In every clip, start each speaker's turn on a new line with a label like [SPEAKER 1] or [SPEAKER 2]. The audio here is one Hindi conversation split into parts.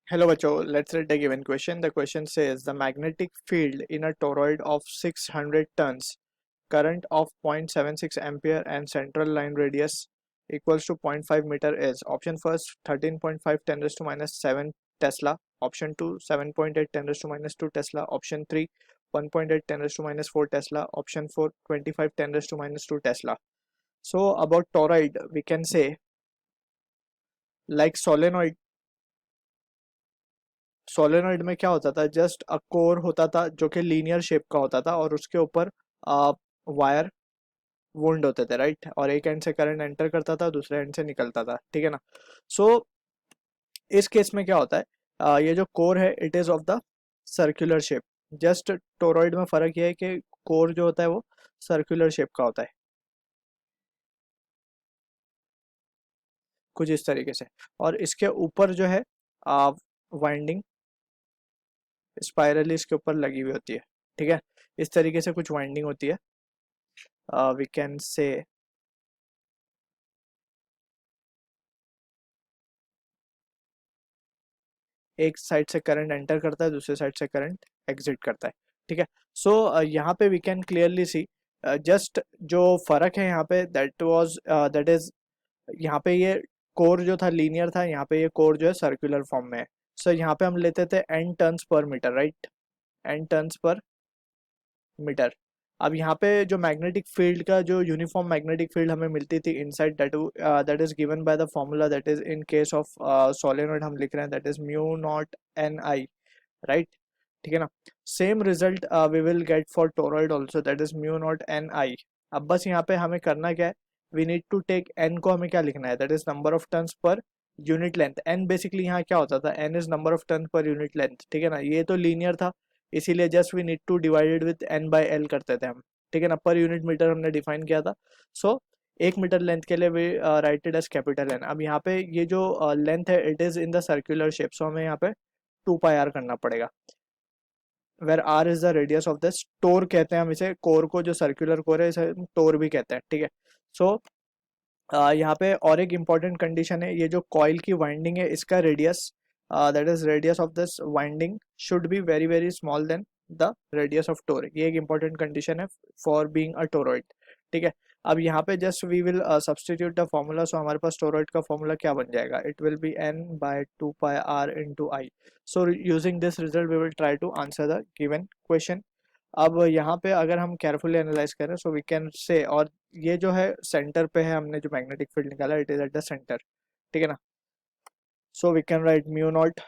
[SPEAKER 1] Hello, Bacho. Let's read the given question. The question says the magnetic field in a toroid of 600 tons, current of 0.76 ampere and central line radius equals to zero point 0.5 meter is option first 13.5 10 raised to minus 7 Tesla, option 2 7.8 10 raised to minus 2 Tesla, option 3 1.8 10 raised to minus 4 Tesla, option 4 25 10 raised to minus 2 Tesla. So about toroid, we can say like solenoid में क्या होता था, जस्ट अ कोर होता था जो कि लीनियर शेप का होता था और उसके ऊपर वायर वुंड होते थे, राइट। और एक एंड से करंट एंटर करता था, दूसरे एंड से निकलता था, ठीक है ना। सो इस केस में क्या होता है, ये जो कोर है it is of the circular shape. Just toroid में फर्क ये है कि कोर जो होता है वो सर्कुलर शेप का होता है, कुछ इस तरीके से। और इसके ऊपर जो है वाइंडिंग स्पाइरली इसके ऊपर लगी हुई होती है, ठीक है। इस तरीके से कुछ वाइंडिंग होती है, वी कैन से एक साइड से करंट एंटर करता है, दूसरे साइड से करंट एग्जिट करता है, ठीक है। सो यहाँ पे we can clearly see just जो फर्क है यहाँ पे दैट इज यहाँ पे ये कोर जो था लीनियर था, यहाँ पे ये कोर जो है सर्कुलर फॉर्म में है। सो यहाँ पे हम लेते थे N turns per metre, right, N turns per metre. अब यहाँ पे जो मैग्नेटिक फील्ड का जो यूनिफॉर्म मैग्नेटिक फील्ड हमें मिलती थी inside that is given by the formula that is in case of solenoid हम लिख रहे हैं that is mu not N I, right, ठीक है ना। Same result we will get for toroid also that is mu not N I. अब बस यहाँ पे हमें करना क्या है, we need to take N को हमें क्या लिखना है, that is number of turns per unit length. N basically यहाँ क्या होता था, N is number of turn per unit length, ठीक है ना। ये तो लीनियर था, इसीलिए just we need to divided with N by L करते थे हम, ठीक है ना। पर यूनिट मीटर हमने डिफाइन किया था। सो एक मीटर लेंथ के लिए we write it as capital N. अब यहाँ पे ये जो लेंथ है it is in the circular shape, so हमें यहाँ पे 2 पाई आर करना पड़ेगा, where R is the radius of this tor कहते हैं हम इसे, कोर को, जो सर्कुलर कोर है इसे टोर भी कहते हैं, ठीक है। सो यहाँ पे और एक इम्पॉर्टेंट कंडीशन है, ये जो कॉइल की वाइंडिंग है इसका radius that is radius of this winding should be very very small than the radius of tor. ये एक इम्पॉर्टेंट कंडीशन है फॉर बीइंग अ टोरॉइड, ठीक है। अब यहाँ पे just we will substitute the formula. So हमारे पास टोरॉइड का फॉर्मूला क्या बन जाएगा, it will be N by 2 pi R into I. So using this result we will try to answer the given question. अब यहाँ पे अगर हम केयरफुली एनालाइज करें सो वी कैन से, और ये जो है सेंटर पे है, हमने जो मैग्नेटिक फील्ड निकाला it is at the centre, ठीक है ना। So we can write mu not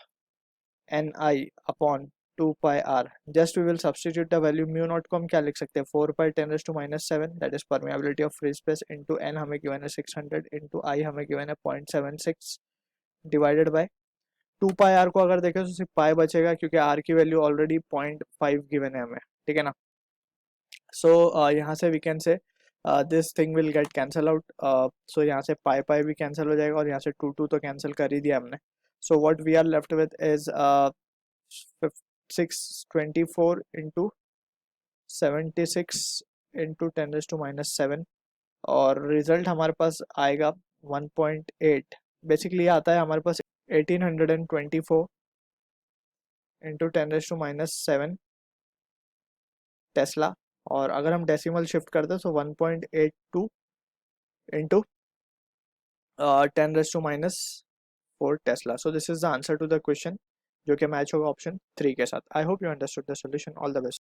[SPEAKER 1] N I upon 2 pi R. Just we will substitute the value. Mu naught को हम क्या लिख सकते हैं, 4 pi 10 to minus 7 that is permeability of free space, into N हमें गिवन है 600, इंटू आई हमें गिवन है 0.76, डिवाइडेड बाय 2 पाई आर को अगर देखें तो सिर्फ पाई बचेगा क्योंकि आर की वैल्यू ऑलरेडी 0.5 गिवन है हमें, ठीक है ना। सो यहाँ से we can say this thing will get cancel out. So यहाँ से पाई पाई भी कैंसिल हो जाएगा और यहाँ से टू टू तो कैंसिल कर ही दिया हमने। So what we are left with is 624 into 76 into 10 to -7, और रिजल्ट हमारे पास आएगा 1.8। बेसिकली आता है हमारे पास 1824 इंटू 10 to -7 टेस्ला। और अगर हम डेसिमल शिफ्ट करते हैं तो 1.82 into 10 to -4 tesla. So this is the answer to the question, जो कि मैच होगा ऑप्शन 3 के साथ। I hope you understood the solution. All the best.